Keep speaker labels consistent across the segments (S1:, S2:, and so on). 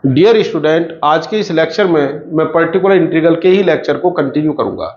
S1: Dear student, आज के इस लेक्चर में मैं पर्टिकुलर इंटीग्रल के ही लेक्चर को कंटिन्यू करूंगा।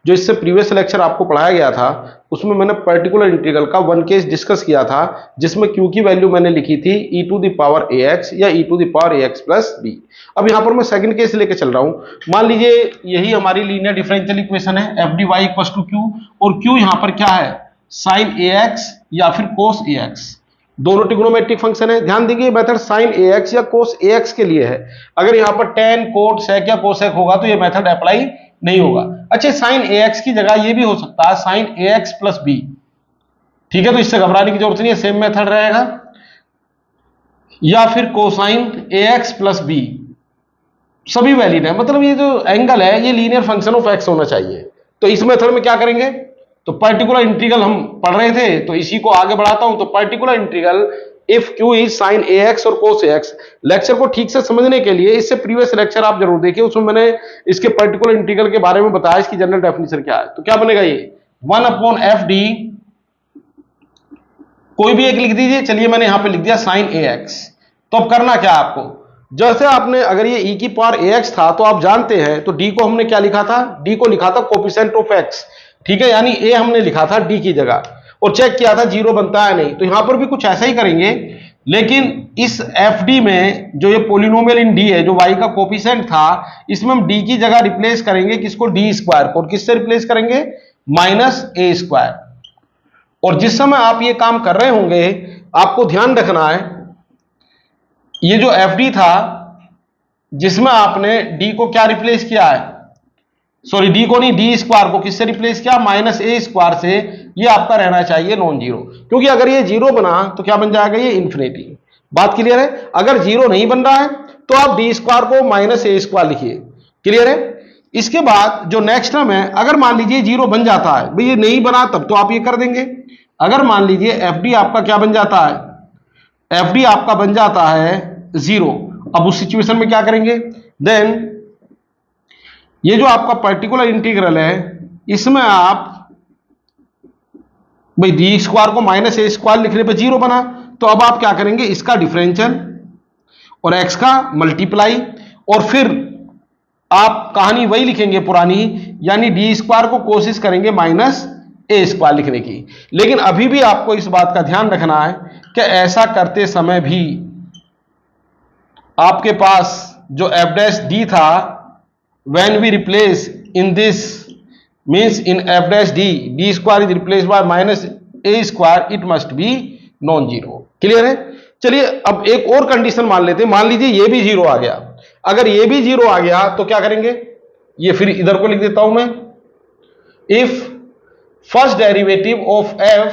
S1: जो इससे प्रीवियस लेक्चर आपको पढ़ाया गया था उसमें मैंने पर्टिकुलर इंटीग्रल का वन केस डिस्कस किया था, जिसमें क्यू की वैल्यू मैंने लिखी थी e to the power a x या e to the power a x plus b. अब यहाँ पर मैं सेकंड केस लेके चल रहा हूँ। मान लीजिए यही हमारी लीनियर डिफरेंशियल इक्वेशन है, F D Y equal to Q, और क्यू यहाँ पर क्या है, साइन ए एक्स या फिर कोस ए एक्स। दोनों ट्रिग्नोमेट्रिक फंक्शन है। ध्यान दीजिए मेथड साइन ए एक्स या कोस ए एक्स के लिए है। अगर यहां पर टेन कोट सेक या कोसेक होगा तो ये मेथड अप्लाई नहीं होगा। अच्छा, साइन ए एक्स की जगह ये भी हो सकता है sine A x plus B. ठीक है, तो इससे घबराने की जरूरत नहीं है, सेम मेथड रहेगा। या फिर कोसाइन ए एक्स प्लस बी, सभी वैलिड है। मतलब ये जो एंगल है ये लीनियर फंक्शन ऑफ एक्स होना चाहिए। तो इस मेथड में क्या करेंगे, तो पर्टिकुलर इंटीग्रल हम पढ़ रहे थे तो इसी को आगे बढ़ाता हूं। तो particular integral if Q is sine A x और कोस ए एक्स। लेक्चर को ठीक से समझने के लिए इससे प्रीवियस लेक्चर आप जरूर देखिए, उसमें मैंने इसके पर्टिकुलर इंटीग्रल के बारे में बताया, इसकी जनरल डेफिनेशन क्या है। तो क्या बनेगा ये 1/f(d), कोई भी एक लिख दीजिए। चलिए मैंने यहां पे लिख दिया साइन ए एक्स। तो अब करना क्या आपको, जैसे आपने अगर ये e की पावर ए एक्स था तो आप जानते हैं, तो d को हमने क्या लिखा था, d को लिखा था कोफिशिएंट ऑफ x। ठीक है, यानी a हमने लिखा था d की जगह और चेक किया था जीरो बनता है नहीं। तो यहां पर भी कुछ ऐसा ही करेंगे, लेकिन इस fd में जो ये पोलिनोमियल इन d है, जो y का कोफिशिएंट था, इसमें हम d की जगह रिप्लेस करेंगे किसको, d स्क्वायर को। और किससे रिप्लेस करेंगे, माइनस ए स्क्वायर। और जिस समय आप ये काम कर रहे होंगे आपको ध्यान रखना है, ये जो fd था जिसमें आपने d को क्या रिप्लेस किया है, सॉरी d को नहीं, d स्क्वायर को किससे रिप्लेस किया, माइनस ए स्क्वायर से। ये आपका रहना चाहिए नॉन जीरो, क्योंकि अगर ये जीरो बना तो क्या बन जाएगा, ये इन्फिनिटी। बात क्लियर है। अगर जीरो नहीं बन रहा है तो आप d स्क्वायर को माइनस ए स्क्वायर लिखिए। क्लियर है। इसके बाद जो नेक्स्ट टर्म है, अगर मान लीजिए जीरो बन जाता है, भाई ये नहीं बना तब तो आप ये कर देंगे। अगर मान लीजिए एफ डी आपका क्या बन जाता है, एफ डी आपका बन जाता है जीरो, अब उस सिचुएशन में क्या करेंगे, देन ये जो आपका पर्टिकुलर इंटीग्रल है इसमें आप भाई डी स्क्वायर को माइनस ए स्क्वायर लिखने पे जीरो बना, तो अब आप क्या करेंगे, इसका डिफरेंशियल और एक्स का मल्टीप्लाई, और फिर आप कहानी वही लिखेंगे पुरानी, यानी डी स्क्वायर को कोशिश करेंगे माइनस ए स्क्वायर लिखने की। लेकिन अभी भी आपको इस बात का ध्यान रखना है कि ऐसा करते समय भी आपके पास जो एफ डैश डी था, when we replace in this means in f dash d square is replaced by minus a square, it must be non zero। Clear है। चलिए अब एक और कंडीशन मान लेते हैं, मान लीजिए ये भी जीरो आ गया। अगर ये भी जीरो आ गया तो क्या करेंगे, ये फिर इधर को लिख देता हूं मैं, if first derivative of f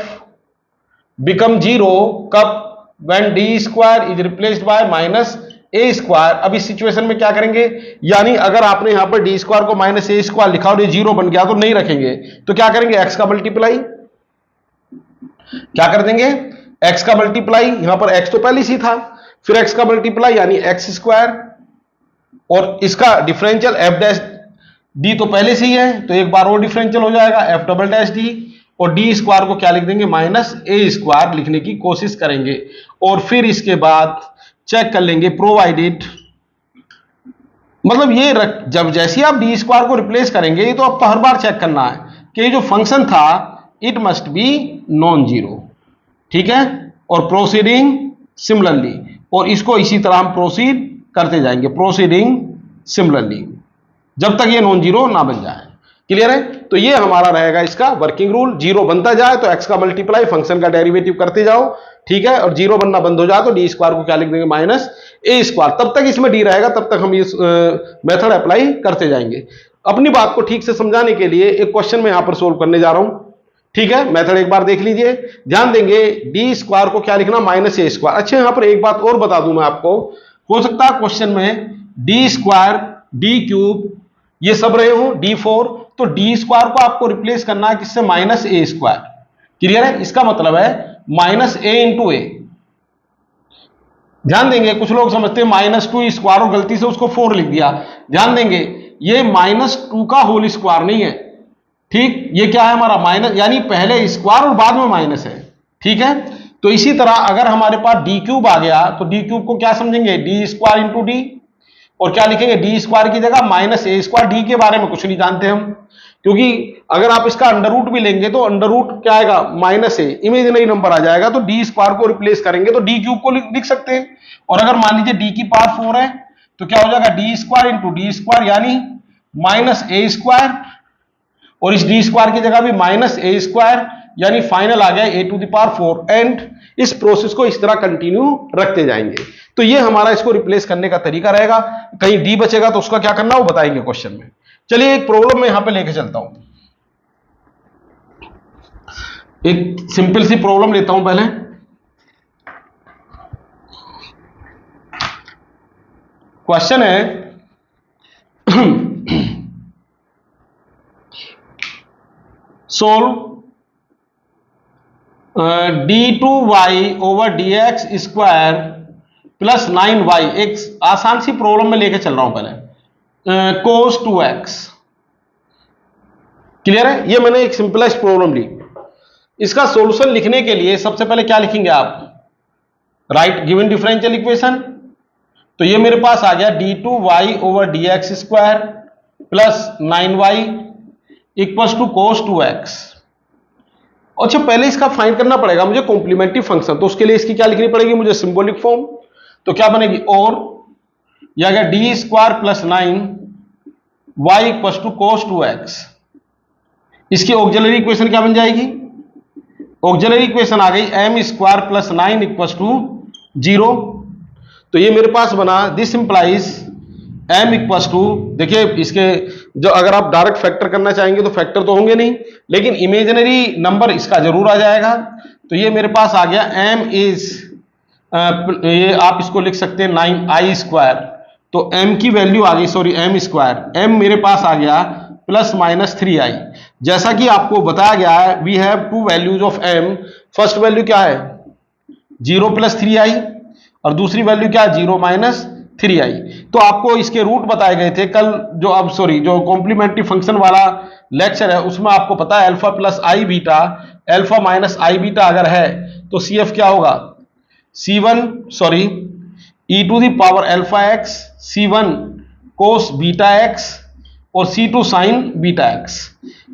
S1: become zero कब, when d square is replaced by minus A square. अब इस सिचुएशन में क्या करेंगे, यानी अगर आपने यहां पर डी स्क्वायर को माइनस ए स्क्वायर लिखा और ये जीरो बन गया तो नहीं रखेंगे, तो क्या करेंगे, एक्स का मल्टीप्लाई। क्या कर देंगे, एक्स का मल्टीप्लाई। यहां पर एक्स तो पहले ही था, फिर एक्स का मल्टीप्लाई यानी एक्स स्क्वायर, और इसका डिफरेंशियल एफ डैश डी तो पहले से ही है तो एक बार और डिफरेंशियल हो जाएगा एफ डबल डैश डी, और डी स्क्वायर को क्या लिख देंगे, माइनस ए स्क्वायर लिखने की कोशिश करेंगे। और फिर इसके बाद चेक कर लेंगे प्रोवाइडेड, मतलब ये जब जैसे आप डी स्क्वायर को रिप्लेस करेंगे, ये तो आपको हर बार चेक करना है कि ये जो फंक्शन था it must be non zero. ठीक है, और प्रोसीडिंग सिमिलरली, और इसको इसी तरह हम प्रोसीड करते जाएंगे, प्रोसीडिंग सिमिलरली, जब तक ये नॉन जीरो ना बन जाए। क्लियर है। तो ये हमारा रहेगा इसका वर्किंग रूल। जीरो बनता जाए तो एक्स का मल्टीप्लाई, फंक्शन का डेरिवेटिव करते जाओ। ठीक है, और जीरो बनना बंद हो जाए तो डी स्क्वायर को क्या लिख देंगे, माइनस ए स्क्वायर। तब तक इसमें डी रहेगा, तब तक हम इस मेथड अप्लाई करते जाएंगे। अपनी बात को ठीक से समझाने के लिए एक क्वेश्चन में यहां पर सोल्व करने जा रहा हूं। ठीक है, मेथड एक बार देख लीजिए, ध्यान देंगे। डी स्क्वायर को क्या लिखना, माइनस ए स्क्वायर। अच्छा, यहां पर एक बात और बता दूं मैं आपको, हो सकता है क्वेश्चन में डी स्क्वायर, डी क्यूब ये सब रहे हो, डी फोर, तो डी स्क्वायर को आपको रिप्लेस करना है किससे, माइनस ए स्क्वायर। क्लियर है। इसका मतलब है माइनस ए इंटू ए। ध्यान देंगे, कुछ लोग समझते हैं माइनस टू स्क्वायर और गलती से उसको 4 लिख दिया। ध्यान देंगे ये माइनस टू का होल स्क्वायर नहीं है। ठीक, ये क्या है हमारा माइनस, यानी पहले स्क्वायर और बाद में माइनस है। ठीक है, तो इसी तरह अगर हमारे पास डी क्यूब आ गया तो डी क्यूब को क्या समझेंगे, डी स्क्वायर इंटू डी। और क्या लिखेंगे, डी स्क्वायर की जगह माइनस ए स्क्वायर। डी के बारे में कुछ नहीं जानते हम, क्योंकि अगर आप इसका अंडर रूट भी लेंगे तो अंडर रूट क्या आएगा, माइनस ए, इमेजिनरी नंबर आ जाएगा, तो डी स्क्वायर को रिप्लेस करेंगे तो डी क्यूब को लिख सकते हैं। और अगर मान लीजिए डी की पावर 4 है तो क्या हो जाएगा, D square into D square यानी माइनस ए स्क्वायर, और इस डी स्क्वायर की जगह भी माइनस ए स्क्वायर, यानी फाइनल आ गया ए टू द पावर 4। एंड इस प्रोसेस को इस तरह कंटिन्यू रखते जाएंगे। तो ये हमारा इसको रिप्लेस करने का तरीका रहेगा। कहीं डी बचेगा तो उसका क्या करना वो बताएंगे क्वेश्चन में। चलिए एक प्रॉब्लम में यहां पे लेके चलता हूं, एक सिंपल सी प्रॉब्लम लेता हूं पहले। क्वेश्चन है solve d2y over dx square plus 9y। एक आसान सी प्रॉब्लम में लेके चल रहा हूं पहले, cos 2x। क्लियर है, ये मैंने एक सिंपलेस्ट प्रॉब्लम ली। इसका सॉल्यूशन लिखने के लिए सबसे पहले क्या लिखेंगे आप, राइट गिवन डिफरेंशियल इक्वेशन। तो ये मेरे पास आ गया d2y over dx square plus 9y equals to cos 2x। अच्छा पहले इसका फाइंड करना पड़ेगा मुझे कॉम्प्लीमेंट्री फंक्शन, तो उसके लिए इसकी क्या लिखनी पड़ेगी मुझे, सिंबॉलिक फॉर्म। तो क्या बनेगी, और यह गया D square plus 9y equals to cos 2x। इसकी ऑक्सिलरी इक्वेशन क्या बन जाएगी, ऑक्सिलरी इक्वेशन आ गई m square plus 9 equals to 0। तो ये मेरे पास बना, this implies m equals to, देखिए इसके जो अगर आप डायरेक्ट फैक्टर करना चाहेंगे तो फैक्टर तो होंगे नहीं, लेकिन इमेजिनरी नंबर इसका जरूर आ जाएगा। तो ये मेरे पास आ गया m इज, ये आप इसको लिख सकते हैं 9i स्क्वायर। तो m की वैल्यू आ गई, सॉरी m स्क्वायर, m मेरे पास आ गया प्लस माइनस 3i। जैसा कि आपको बताया गया है, we have two values of m। First value क्या है 0 प्लस 3i, और दूसरी वैल्यू क्या है 0 माइनस 3i। तो आपको इसके रूट बताए गए थे कल, जो अब सॉरी जो कॉम्प्लीमेंट्री फंक्शन वाला लेक्चर है उसमें आपको पता है alpha plus I beta, alpha minus I beta अगर है तो CF क्या होगा, C1 sorry e to the power alpha x, C1 cos beta x और C2 साइन बीटा x।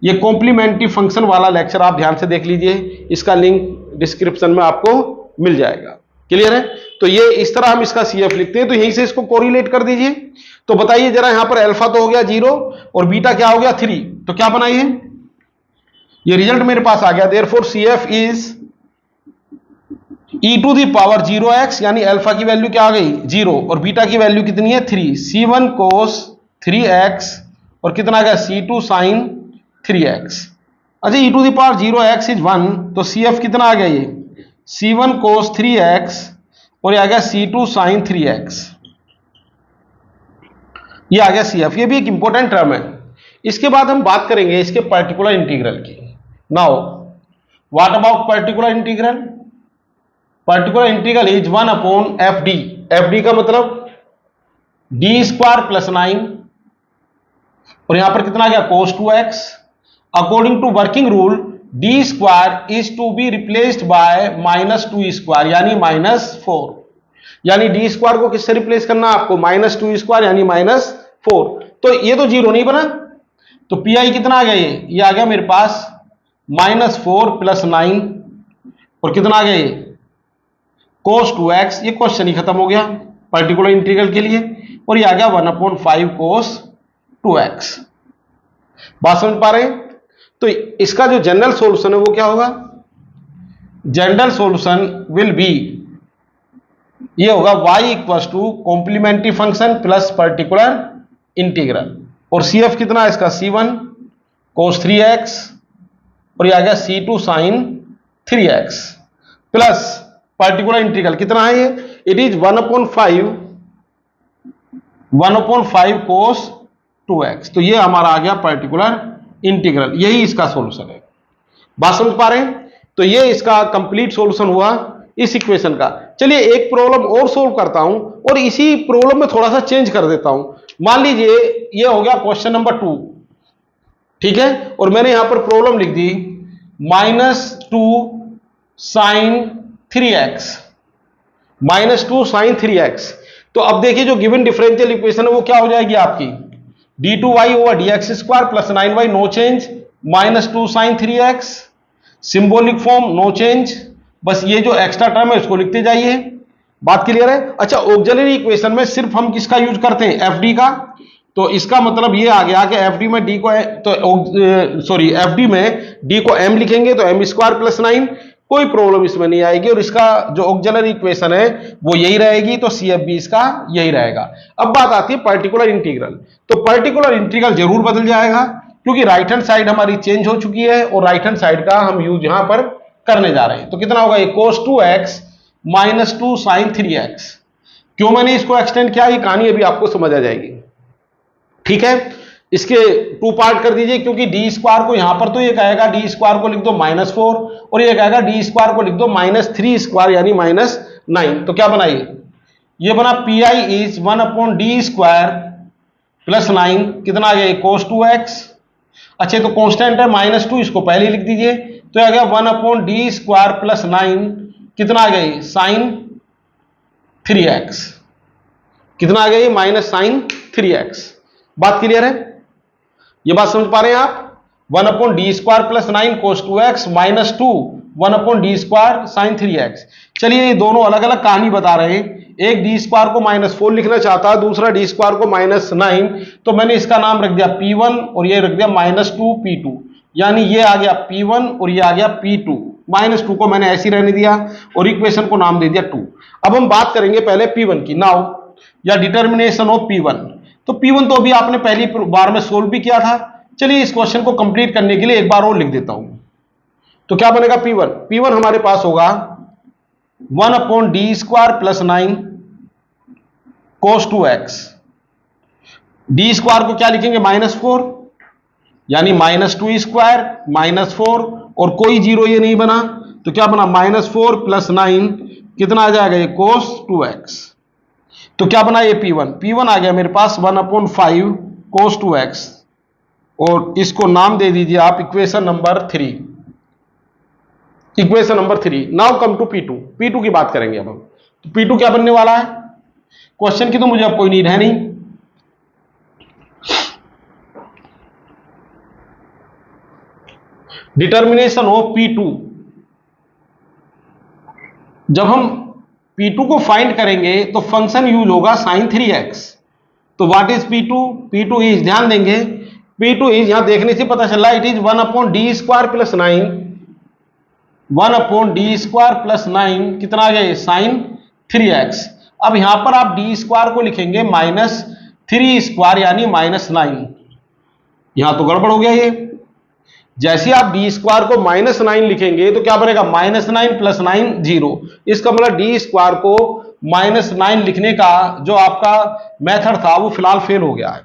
S1: ये कॉम्प्लीमेंट्री फंक्शन वाला लेक्चर आप ध्यान से देख लीजिए, इसका लिंक डिस्क्रिप्शन में आपको मिल जाएगा। क्लियर है, तो ये इस तरह हम इसका CF लिखते हैं। तो यहीं से इसको कोरिलेट कर दीजिए। तो बताइए जरा, यहां पर अल्फा तो हो गया 0 और बीटा क्या हो गया 3, तो क्या बनाइए, ये रिजल्ट मेरे पास आ गया। Therefore CF is e to the power 0x, यानी अल्फा की वैल्यू क्या आ गई 0 और बीटा की वैल्यू कितनी है 3, C1 कोस 3x और कितना आ गया C2 साइन 3x। अच्छा e to the power 0x is 1, तो CF कितना आ गया, ये C1 कोस 3x और ये आ गया C2 साइन 3x, ये आ गया CF। ये भी एक इंपॉर्टेंट टर्म है। इसके बाद हम बात करेंगे इसके पर्टिकुलर इंटीग्रल की। Now what about particular integral, particular integral is 1 upon FD। FD का मतलब d स्क्वायर प्लस 9 और यहां पर कितना आ गया cos 2x। According to working rule d square is to be replaced by minus 2 square यानी minus 4, यानी d स्क्वायर को किससे रिप्लेस करना आपको, माइनस 2 स्क्वायर यानी माइनस 4। तो ये तो 0 नहीं बना, तो pi कितना आ गया, ये आ गया मेरे पास माइनस 4 प्लस 9 और कितना आ गया ये cos 2x। ये क्वेश्चन ही खत्म हो गया पर्टिकुलर इंटीग्रल के लिए, और ये आ गया 1/5 cos 2x। बात समझ पा रहे हैं। तो इसका जो जनरल सॉल्यूशन है वो क्या होगा, जनरल सॉल्यूशन विल बी, ये होगा y equals to complementary function plus particular integral, और CF कितना है इसका C1 cos 3x और ये आ गया C2 sign 3x plus particular integral कितना है ये, इट इज 1/5 cos 2x। तो ये हमारा आ गया पर्टिकुलर इंटीग्रल, यही इसका सॉल्यूशन है। बात समझ पा रहे हैं। तो ये इसका कंप्लीट सॉल्यूशन हुआ इस इक्वेशन का। चलिए एक प्रॉब्लम और सोल्व करता हूं और इसी प्रॉब्लम में थोड़ा सा चेंज कर देता हूं। मान लीजिए ये हो गया क्वेश्चन नंबर 2, ठीक है, और मैंने यहां पर प्रॉब्लम लिख दी -2 sin 3x, -2 sin 3x। तो अब देखिए जो गिवन डिफरेंशियल इक्वेशन है वो क्या हो जाएगी आपकी, d2y over dx square plus 9y no change minus 2 sine 3x, symbolic form no change, बस ये जो एक्स्ट्रा टर्म है उसको लिखते जाइए। बात क्लियर है। अच्छा, ऑक्सिलरी इक्वेशन में सिर्फ हम किसका यूज करते हैं, एफ डी का। तो इसका मतलब ये आ गया कि एफ डी में डी को एफ डी में डी को एम लिखेंगे तो एम स्क्वायर प्लस 9, कोई प्रॉब्लम इसमें नहीं आएगी। और इसका जो ऑक्सिलरी इक्वेशन है वो यही रहेगी, तो सी एफ बी इसका यही रहेगा। अब बात आती है पर्टिकुलर इंटीग्रल। तो पर्टिकुलर इंटीग्रल जरूर बदल जाएगा क्योंकि राइट हैंड साइड हमारी चेंज हो चुकी है और राइट हैंड साइड का हम यूज यहां पर करने जा रहे हैं। तो कितना होगा, ये cos 2x minus 2 sine 3x। क्यों मैंने इसको एक्सटेंड किया, ये कहानी अभी आपको समझ आ जाएगी। ठीक है, इसके टू पार्ट कर दीजिए क्योंकि डी स्क्वायर को यहां पर तो ये कहेगा डी स्क्वायर को लिख दो -4 और ये कहेगा डी स्क्वायर को लिख दो -3 स्क्वायर यानी -9। तो क्या बनाइए, ये बना P I is 1/d square plus 9, कितना आ गया cos 2x। अच्छा तो कांस्टेंट है -2, इसको पहले ही लिख दीजिए, तो आ गया 1/d स्क्वायर प्लस 9, कितना आ गया साइन 3x, कितना आ गया ये माइनस साइन 3x। बात क्लियर है, ये बात समझ पा रहे हैं आप। 1/d square plus 9 cos 2x minus 2 1/d square sine 3x। चलिए ये दोनों अलग अलग कहानी बता रहे हैं, एक डी स्क्वायर को -4 लिखना चाहता है, दूसरा डी स्क्वायर को -9, तो मैंने इसका नाम रख दिया P1 और ये रख दिया -2 P2, यानी ये आ गया P1 और ये आ गया P2। -2 को मैंने ऐसे ही रहने दिया और इक्वेशन को नाम दे दिया 2। अब हम बात करेंगे पहले P1 की, नाउ या डिटर्मिनेशन ऑफ P1। तो P1 तो अभी आपने पहली बार में सोल्व भी किया था। चलिए इस क्वेश्चन को कंप्लीट करने के लिए एक बार और लिख देता हूं। तो क्या बनेगा P1 हमारे पास होगा 1/d square plus 9 cos 2x। D square को क्या लिखेंगे -4 यानी -2 स्क्वायर -4 और कोई जीरो ये नहीं बना, तो क्या बना -4 प्लस 9, कितना आ जाएगा ये cos 2x। तो क्या बना ये P1 आ गया मेरे पास 1/5 cos 2x और इसको नाम दे दीजिए आप equation number 3। Equation number 3। Now come to P2 की बात करेंगे अब हम। तो P2 क्या बनने वाला है, क्वेश्चन की तो मुझे अब कोई नीड है नहीं। डिटर्मिनेशन ऑफ P2, जब हम P2 को फाइंड करेंगे तो फंक्शन यूज होगा sin 3x। तो व्हाट इज P2 इज, ध्यान देंगे P2 इज, यहां देखने से पता चल रहा है, it is 1/d square plus 9, 1/d square plus 9, कितना आ गया sin 3x। अब यहां पर आप डी स्क्वायर को लिखेंगे -3 स्क्वायर यानी -9। यहां तो गड़बड़ हो गया ये, जैसे आप डी स्क्वायर को -9 लिखेंगे तो क्या बनेगा -9 प्लस 9 0। इसका मतलब डी स्क्वायर को -9 लिखने का जो आपका मेथड था वो फिलहाल फेल हो गया है।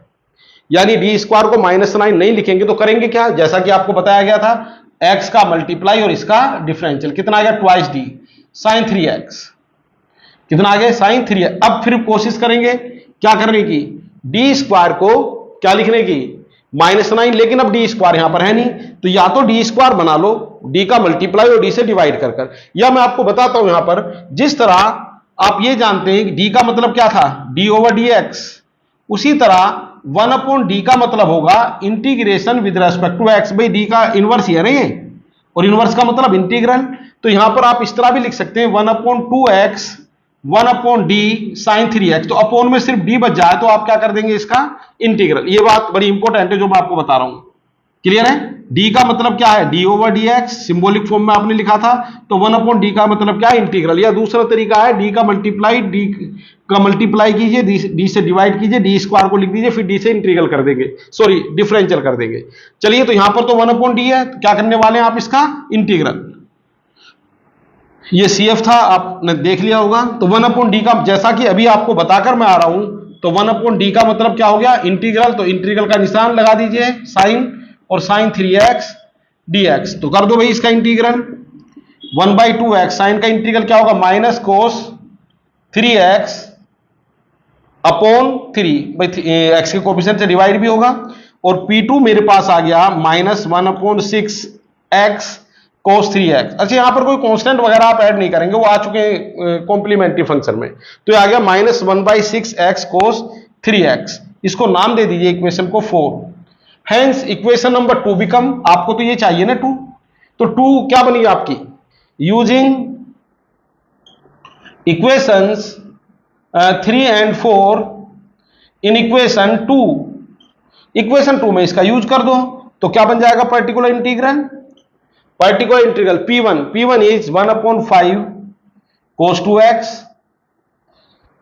S1: यानी डी स्क्वायर को -9 नहीं लिखेंगे तो करेंगे क्या, जैसा कि आपको बताया गया था, x का मल्टीप्लाई और इसका डिफरेंशियल, कितना आ गया 2d sin 3x, कितना आ गया sin 3x। अब फिर कोशिश करेंगे क्या करने की, डी स्क्वायर को क्या लिखने की -9, लेकिन अब डी स्क्वायर यहां पर है नहीं, तो या तो डी स्क्वायर बना लो डी का मल्टीप्लाई और डी से डिवाइड कर, या मैं आपको बताता हूं यहां पर, जिस तरह आप ये जानते हैं कि डी का मतलब क्या था d/dx, उसी तरह 1/d का मतलब होगा integration with respect to x। भाई डी का इनवर्स ही है ना ये, और इनवर्स का मतलब इंटीग्रल। तो यहां पर आप इस तरह भी लिख सकते हैं 1/2x 1/d sin 3x। तो अपोन में सिर्फ d बच जाए तो आप क्या कर देंगे इसका इंटीग्रल। ये बात बड़ी इंपॉर्टेंट है जो मैं आपको बता रहा हूं, क्लियर है। d का मतलब क्या है d/dx, सिंबॉलिक फॉर्म में आपने लिखा था, तो 1/d का मतलब क्या है इंटीग्रल। या दूसरा तरीका है d का मल्टीप्लाई कीजिए, d से डिवाइड कीजिए, डी स्क्वायर को लिख दीजिए, फिर d से इंटीग्रल कर देंगे, सॉरी डिफरेंशियल कर देंगे। चलिए तो यहां पर तो 1/d है, तो क्या करने वाले हैं आप इसका इंटीग्रल। ये CF था, आपने देख लिया होगा। तो 1/d का, जैसा कि अभी आपको बताकर मैं आ रहा हूं, तो 1/d का मतलब क्या हो गया इंटीग्रल। तो इंटीग्रल का निशान लगा दीजिए साइन और sin 3x dx। तो कर दो भाई इसका इंटीग्रल 1/2x, साइन का इंटीग्रल क्या होगा माइनस cos 3x अपॉन 3, भाई x के कोफिशिएंट से डिवाइड भी होगा। और P2 मेरे पास आ गया -1/6x cos 3x। अच्छा यहाँ पर कोई कांस्टेंट वगैरह आप ऐड नहीं करेंगे, वो आ चुके हैं कॉम्प्लीमेंट्री फंक्शन में। तो ये आ गया -1/6x cos 3x। इसको नाम दे दीजिए इक्वेशन को 4। हेंस इक्वेशन नंबर 2 बिकम, आपको तो ये चाहिए ना 2, तो 2 क्या बनी आपकी, using equations 3 and 4 in equation 2, equation 2 में इसका यूज कर दो तो क्या बन जाएगा, particular integral P1 is 1/5 cos 2x,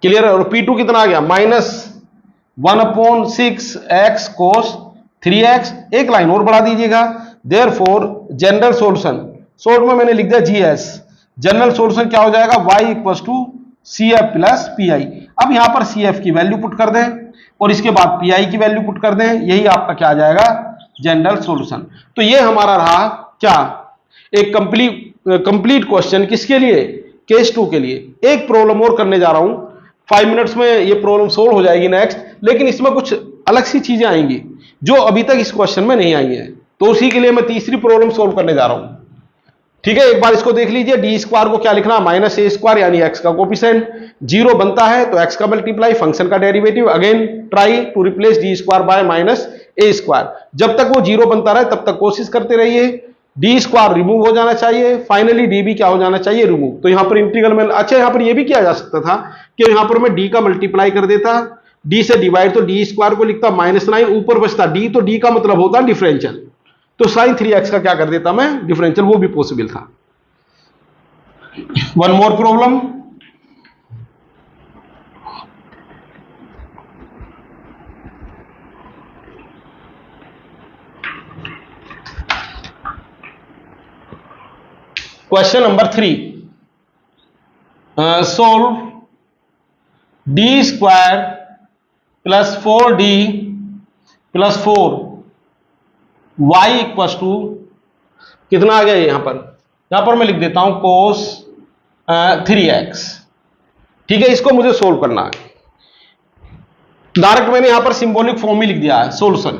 S1: clear है। और P2 कितना आ गया, -1/6x cos 3x। एक लाइन और बढ़ा दीजिएगा, देयरफॉर जनरल सॉल्यूशन, शॉर्ट में मैंने लिख दिया GS, जनरल सॉल्यूशन क्या हो जाएगा, y = CF + PI। अब यहां पर CF की वैल्यू पुट कर दें और इसके बाद PI की वैल्यू पुट कर दें, यही आपका क्या आ जाएगा, जनरल सॉल्यूशन। तो ये हमारा रहा क्या, एक कंप्लीट क्वेश्चन, किसके लिए, केस 2 के लिए। एक प्रॉब्लम और करने जा रहा हूं, 5 मिनट्स में ये प्रॉब्लम सोल्व हो जाएगी नेक्स्ट, लेकिन इसमें कुछ अलग सी चीजें आएंगी जो अभी तक इस क्वेश्चन में नहीं आई है, तो उसी के लिए मैं तीसरी प्रॉब्लम सोल्व करने जा रहा हूं। ठीक है, एक बार इसको देख लीजिए। d² को क्या लिखना, -a² यानी x का कोफिशिएंट, 0 बनता है तो x का मल्टीप्लाई, फंक्शन का derivative. Again try to replace d² by -a²। जब तक वो 0 बनता रहे तब तक कोशिश करते रहिए। d² रिमूव हो जाना चाहिए, फाइनली d भी क्या हो जाना चाहिए, रिमूव। तो यहां पर इंटीग्रल में, अच्छा यहां पर यह भी किया जा सकता था कि यहां पर मैं d का मल्टीप्लाई कर देता, d से डिवाइड, तो d² को लिखता -9, ऊपर बचता d, तो d का मतलब होता डिफरेंशियल, तो sin 3x का क्या कर देता मैं, डिफरेंशियल, वो भी पॉसिबल था। One more problem, question number 3, solve d² + 4d + 4 y = कितना आ गया यहां पर मैं लिख देता हूं cos 3x। ठीक है, इसको मुझे सोल्व करना है। डायरेक्ट मैंने यहां पर सिंबॉलिक फॉर्म में लिख दिया है, solution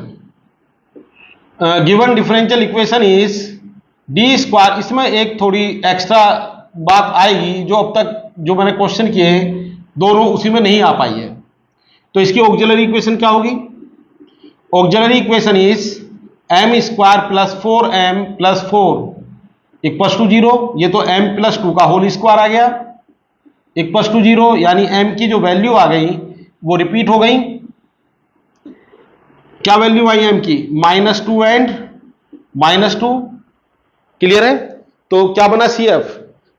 S1: given differential equation is d²। इसमें एक थोड़ी एक्स्ट्रा बात आएगी जो अब तक जो मैंने क्वेश्चन किए हैं दोनों उसी में नहीं आ पाई है। तो इसकी ऑक्सिलरी इक्वेशन क्या होगी, auxiliary equation is m² + 4m + 4 = 0। ये तो m + 2 का होल स्क्वायर आ गया, = 0, यानी m की जो वैल्यू आ गई वो रिपीट हो गई। क्या वैल्यू आई m की, -2 एंड -2, क्लियर है। तो क्या बना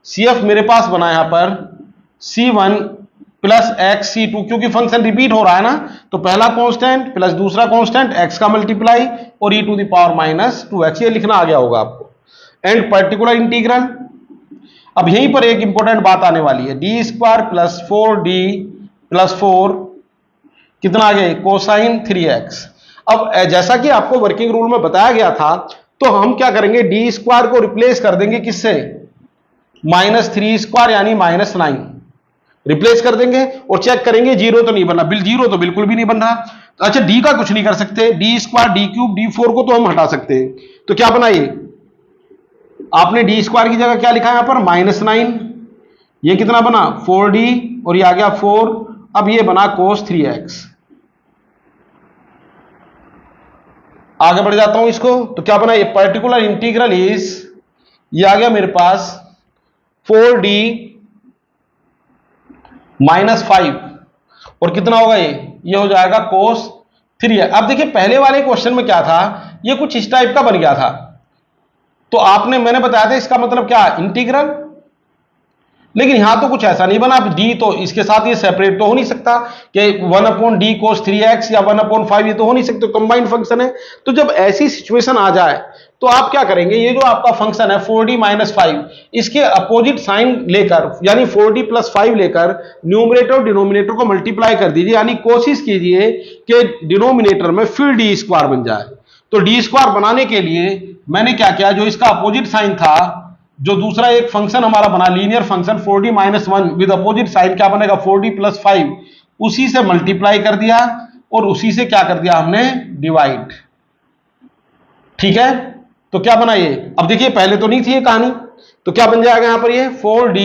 S1: CF मेरे पास बना यहां पर C1 + x C2, क्योंकि फंक्शन रिपीट हो रहा है ना, तो पहला कांस्टेंट प्लस दूसरा कांस्टेंट x का मल्टीप्लाई और e⁻² 2x, ये लिखना आ गया होगा आपको। एंड पर्टिकुलर इंटीग्रल, अब यहीं पर एक इंपॉर्टेंट बात आने वाली है, d² + 4d + 4 कितना आ गया, कोसाइन 3x। अब जैसा कि आपको वर्किंग रूल में बताया गया था, तो हम क्या करेंगे, d² को रिप्लेस कर देंगे किससे, -3² यानी -9 रिप्लेस कर देंगे और चेक करेंगे 0 तो नहीं बना, 0 तो बिल्कुल भी नहीं बन रहा। तो अच्छा d का कुछ नहीं कर सकते, d² d³ d4 को तो हम हटा सकते हैं। तो क्या बना, ये आपने d² की जगह क्या लिखा है यहां पर, -9, ये कितना बना 4d और ये आ गया 4। अब ये बना cos 3x। आगे बढ़ जाता हूं इसको, तो क्या बना, ये पर्टिकुलर इंटीग्रल इज, ये आ गया मेरे पास 4d -5 और कितना होगा, ये हो जाएगा cos 3x। अब देखिए पहले वाले क्वेश्चन में क्या था, ये कुछ इस टाइप का बन गया था, तो मैंने बताया था इसका मतलब क्या, इंटीग्रल, लेकिन यहां तो कुछ ऐसा नहीं बना। d तो इसके साथ ये सेपरेट तो हो नहीं सकता कि 1/d cos 3x या 1/5, ये तो हो नहीं सकते, कंबाइंड फंक्शन है। तो जब ऐसी सिचुएशन आ जाए तो आप क्या करेंगे, ये जो आपका फंक्शन है 4d - 5, इसके अपोजिट साइन लेकर, यानी 4d + 5 लेकर न्यूमरेटर और डिनोमिनेटर को मल्टीप्लाई कर दीजिए, यानी कोशिश कीजिए कि डिनोमिनेटर में फिर d² बन जाए। तो d² बनाने के लिए मैंने क्या किया, जो इसका अपोजिट साइन था, जो दूसरा एक फंक्शन हमारा बना linear function 4d - 1 with opposite sign, क्या बनेगा 4d + 5, उसी से मल्टीप्लाई कर दिया और उसी से क्या कर दिया हमने, डिवाइड। ठीक है, तो क्या बना ये, अब देखिए पहले तो नहीं थी ये कहानी, तो क्या बन जाएगा यहां पर ये 4d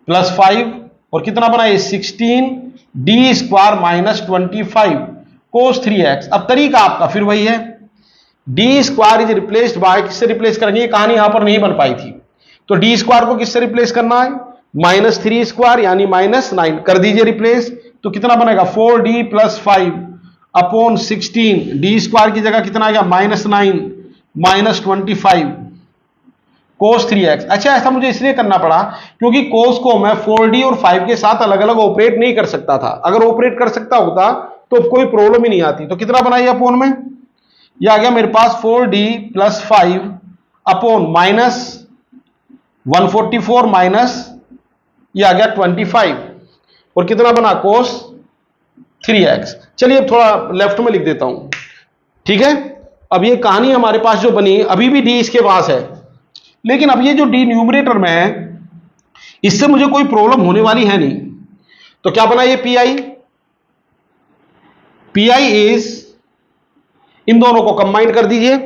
S1: प्लस 5 और कितना बना ये 16d स्क्वायर माइनस 25 कोस 3x। अब तरीका आपका फिर वही है, D square is replaced by, किससे रिप्लेस करेंगे, ये कहानी यहां पर नहीं बन पाई थी, तो डी स्क्वायर को किससे रिप्लेस करना है, -3 स्क्वायर यानी -9 कर दीजिए रिप्लेस, तो कितना बनेगा 4d plus 5 upon 16, D square की जगह कितना आ गया -9 -25 कोस 3x। अच्छा ऐसा मुझे इसलिए करना पड़ा क्योंकि कोस को मैं 4d और 5 के साथ अलग अलग ऑपरेट नहीं कर सकता था, अगर ऑपरेट कर सकता होता तो कोई प्रॉब्लम ही नहीं आती। तो कितना बनाइए अपॉन में, ये आ गया मेरे पास 4d plus 5 upon minus 144 minus ये आ गया 25 और कितना बना कोस 3x। चलिए अब थोड़ा लेफ्ट में लिख देता हूं, ठीक है। अब ये कहानी हमारे पास जो बनी, अभी भी d इसके पास है, लेकिन अब ये जो d न्यूमरेटर में है इससे मुझे कोई प्रॉब्लम होने वाली है नहीं। तो क्या बना ये pi इज, इन दोनों को कंबाइन कर दीजिए,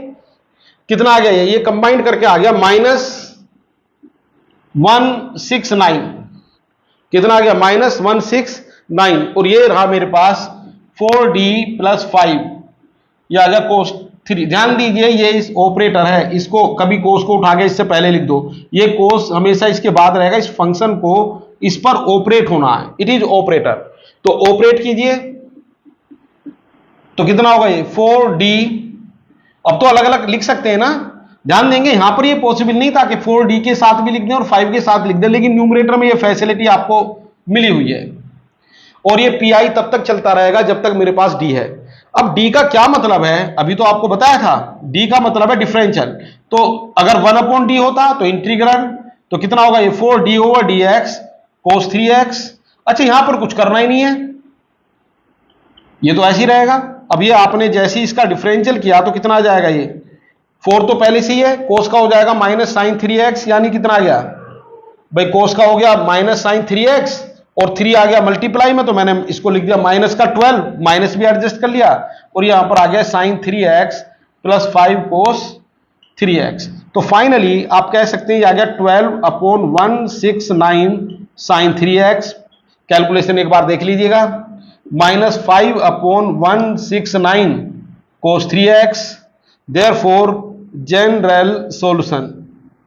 S1: कितना आ गया ये कंबाइन करके आ गया -169, कितना आ गया -169 और ये रहा मेरे पास 4d प्लस 5 ये आ गया कोस 3। ध्यान दीजिए ये इस ऑपरेटर है, इसको कभी कोस को उठा के इससे पहले लिख दो, ये कोस हमेशा इसके बाद रहेगा, इस फंक्शन को इस पर ऑपरेट होना है, इट इज ऑपरेटर। तो ऑपरेट कीजिए तो कितना होगा ये 4d, अब तो अलग अलग लिख सकते हैं ना, ध्यान देंगे यहां पर ये पॉसिबल नहीं था कि 4d के साथ भी लिख दें और 5 के साथ लिख दें, लेकिन न्यूमरेटर में ये फैसिलिटी आपको मिली हुई है और ये pi तब तक चलता रहेगा जब तक मेरे पास d है। अब d का क्या मतलब है, अभी तो आपको बताया था, d का मतलब है डिफरेंशियल, तो अगर 1/d होता तो इंटीग्रल, तो कितना होगा ये 4d over dx cos 3x। अच्छा यहां पर कुछ करना ही नहीं है, ये तो ऐसे ही रहेगा। अब ये आपने जैसे ही इसका डिफरेंशियल किया तो कितना आ जाएगा, ये 4 तो पहले से ही है, कोस का हो जाएगा -sin 3x, यानी कितना आ गया भाई, कोस का हो गया -sin 3x और 3 आ गया मल्टीप्लाई में, तो मैंने इसको लिख दिया माइनस का 12, माइनस भी एडजस्ट कर लिया और यहां पर आ गया sin 3x प्लस 5 कोस 3x। तो फाइनली आप कह सकते हैं ये आ गया 12/169 sin 3x, कैलकुलेशन एक बार देख लीजिएगा, -5/169 cos 3x, therefore general solution,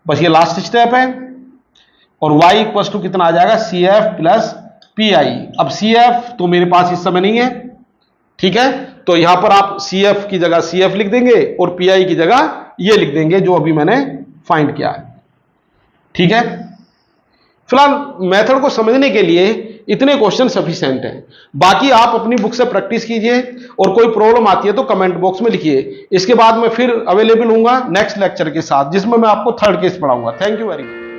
S1: बस ये लास्ट स्टेप है। और y इक्वल टू कितना आ जाएगा CF प्लस PI। अब CF तो मेरे पास इस समय नहीं है, ठीक है, तो यहां पर आप CF की जगह CF लिख देंगे और PI की जगह ये लिख देंगे जो अभी मैंने फाइंड किया है, ठीक है। फिलहाल मेथड को समझने के लिए इतने क्वेश्चन सफिशिएंट हैं, बाकी आप अपनी बुक से प्रैक्टिस कीजिए और कोई प्रॉब्लम आती है तो कमेंट बॉक्स में लिखिए। इसके बाद मैं फिर अवेलेबल हूंगा नेक्स्ट लेक्चर के साथ, जिसमें मैं आपको थर्ड केस पढ़ाऊंगा। Thank you very much.